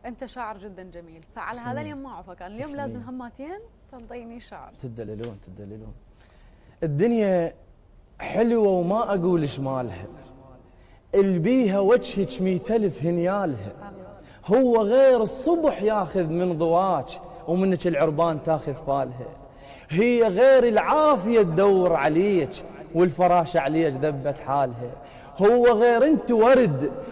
انت شاعر جدا جميل، فعلى هذا اليوم ما اعرفك، كان اليوم لازم هماتين تنطيني شعر. تدللون. الدنيا حلوه وما اقول شمالها، البيها وجهك 100,000 هنيالها. هو غير الصبح ياخذ من ضواج ومنك العربان تاخذ فالها. هي غير العافيه تدور عليك والفراشه عليك ذبت حالها. هو غير انت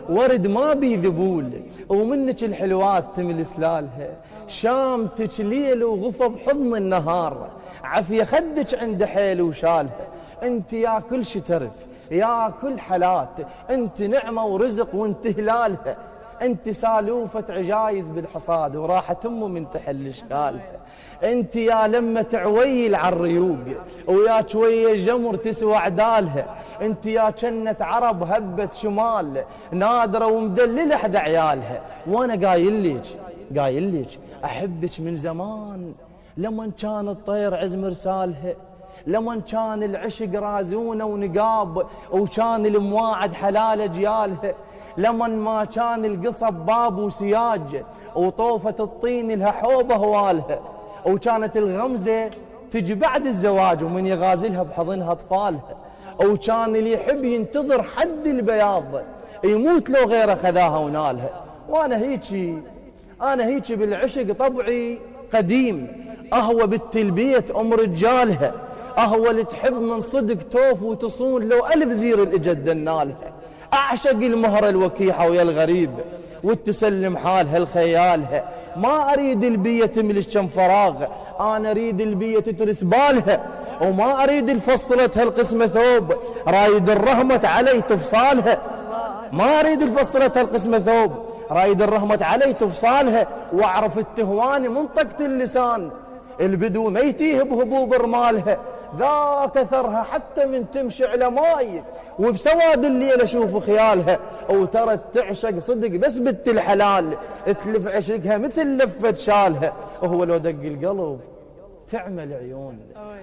ورد ما بي ذبول ومنك الحلوات تمل سلالها. شامتك ليل وغفى بحضن النهار، عافيه خدك عند حيل وشالها. انت يا كل شترف يا كل حالات، انت نعمه ورزق وانت هلالها. انت سالوفه عجايز بالحصاد وراحه امه من تحل اشكالها. انت يا لما تعويل على الريوق ويا شويه جمر تسوى عدالها. انت يا جنة عرب هبة شمال نادره ومدلله احد عيالها. وانا قايل لك احبك من زمان، لمن كان الطير عز مرسالها، لمن كان العشق رازونه ونقاب وكان المواعد حلال اجيالها، لمن ما كان القصب باب وسياج وطوفة الطين لها حوبه هوالها، وكانت الغمزة تجي بعد الزواج ومن يغازلها بحضنها اطفالها، وكان اللي يحب ينتظر حد البياض يموت لو غيره خذاها ونالها. وانا هيك بالعشق طبعي قديم، اهوى بالتلبية ام رجالها، اهوى اللي تحب من صدق توف وتصون لو 1000 زير الاجد نالها. اعشق المهرة الوكيحة ويا الغريب والتسلم حالها الخيالها. ما اريد البية تملش كم فراغ، انا اريد البية تترس بالها. وما اريد الفصلتها القسمة ثوب، رايد الرحمة علي تفصالها. ما اريد الفصلتها القسمة ثوب، رايد الرحمة علي تفصالها. واعرف التهواني منطقة اللسان، البدو ما يتيه بهبوب رمالها. ذاك اثرها حتى من تمشي على ماي وبسواد الليل اشوف خيالها. وترى تعشق صدق بس بنت الحلال، تلف عشقها مثل لفة شالها. وهو لو دق القلب تعمل عيون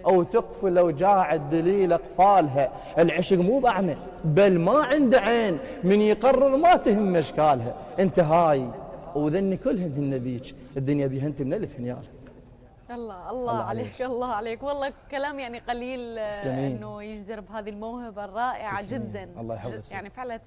او تقفل لو جاع الدليل اقفالها. العشق مو باعمى بل ما عنده عين، من يقرر ما تهم اشكالها. انت هاي وذني كلهن النبيك، الدنيا بيها انت من 1000 هنيال. الله عليك الله عليك، والله كلام يعني قليل تسلمين. انه يجدر بهذه الموهبه الرائعه تسلمين. جدا. الله يحفظك. يعني فعلا